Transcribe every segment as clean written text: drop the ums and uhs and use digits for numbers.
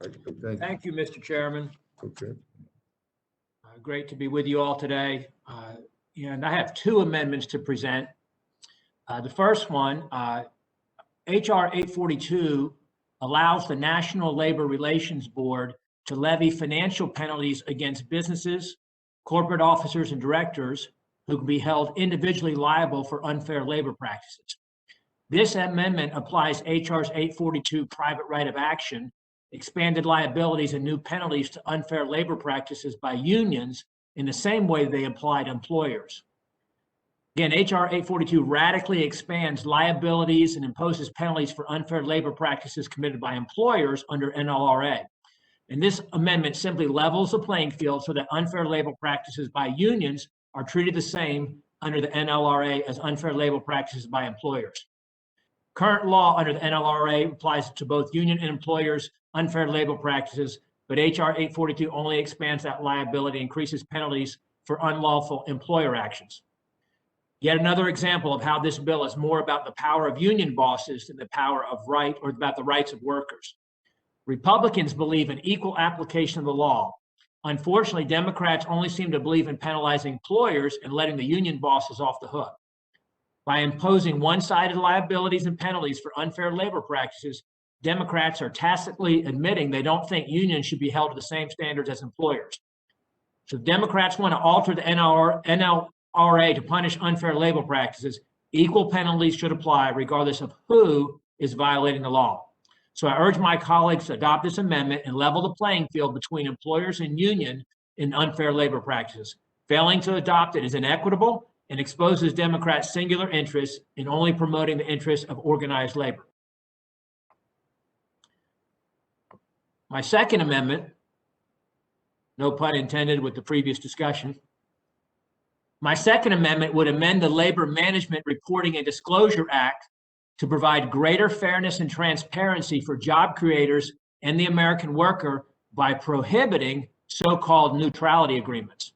Thank you, Mr. Chairman. Okay. Great to be with you all today. And I have two amendments to present. The first one, HR 842 allows the National Labor Relations Board to levy financial penalties against businesses, corporate officers, and directors who can be held individually liable for unfair labor practices. This amendment applies HR's 842 private right of action, expanded liabilities, and new penalties to unfair labor practices by unions in the same way they apply to employers. Again, HR 842 radically expands liabilities and imposes penalties for unfair labor practices committed by employers under NLRA. And this amendment simply levels the playing field so that unfair labor practices by unions are treated the same under the NLRA as unfair labor practices by employers. Current law under the NLRA applies to both union and employers' unfair labor practices, but HR 842 only expands that liability, increases penalties for unlawful employer actions. Yet another example of how this bill is more about the power of union bosses than the power of about the rights of workers. Republicans believe in equal application of the law. Unfortunately, Democrats only seem to believe in penalizing employers and letting the union bosses off the hook. By imposing one-sided liabilities and penalties for unfair labor practices, Democrats are tacitly admitting they don't think unions should be held to the same standards as employers. So if Democrats want to alter the NLRA to punish unfair labor practices, equal penalties should apply regardless of who is violating the law. So I urge my colleagues to adopt this amendment and level the playing field between employers and union in unfair labor practices. Failing to adopt it is inequitable and exposes Democrats' singular interests in only promoting the interests of organized labor. My second amendment, no pun intended with the previous discussion. My second amendment would amend the Labor Management Reporting and Disclosure Act to provide greater fairness and transparency for job creators and the American worker by prohibiting so-called neutrality agreements.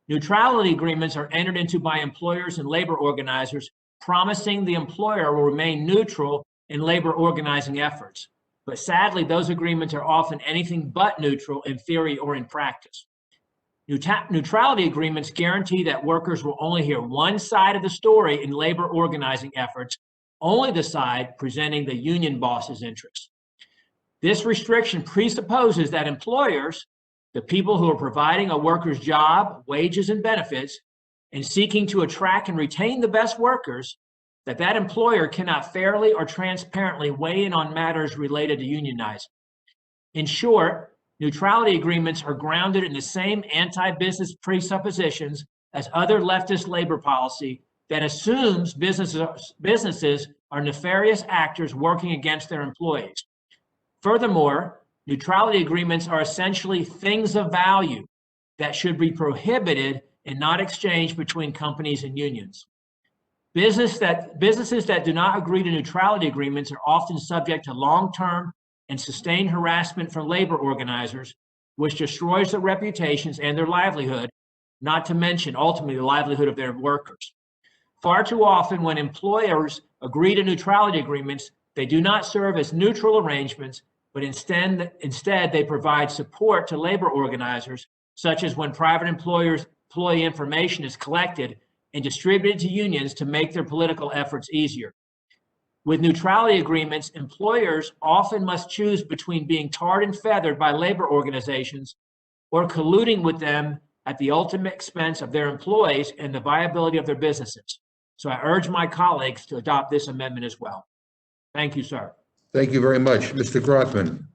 Neutrality agreements are entered into by employers and labor organizers, promising the employer will remain neutral in labor organizing efforts. But sadly, those agreements are often anything but neutral in theory or in practice. Neutrality agreements guarantee that workers will only hear one side of the story in labor organizing efforts, only the side presenting the union boss's interests. This restriction presupposes that employers, the people who are providing a worker's job, wages, and benefits, and seeking to attract and retain the best workers, that employer cannot fairly or transparently weigh in on matters related to unionizing. In short, neutrality agreements are grounded in the same anti-business presuppositions as other leftist labor policy that assumes businesses are nefarious actors working against their employees. Furthermore, neutrality agreements are essentially things of value that should be prohibited and not exchanged between companies and unions. Businesses that do not agree to neutrality agreements are often subject to long-term and sustained harassment from labor organizers, which destroys their reputations and their livelihood, not to mention ultimately the livelihood of their workers. Far too often, when employers agree to neutrality agreements, they do not serve as neutral arrangements, but instead they provide support to labor organizers, such as when private employee information is collected and distributed to unions to make their political efforts easier. With neutrality agreements, employers often must choose between being tarred and feathered by labor organizations or colluding with them at the ultimate expense of their employees and the viability of their businesses. So I urge my colleagues to adopt this amendment as well. Thank you, sir. Thank you very much. Mr. Grothman.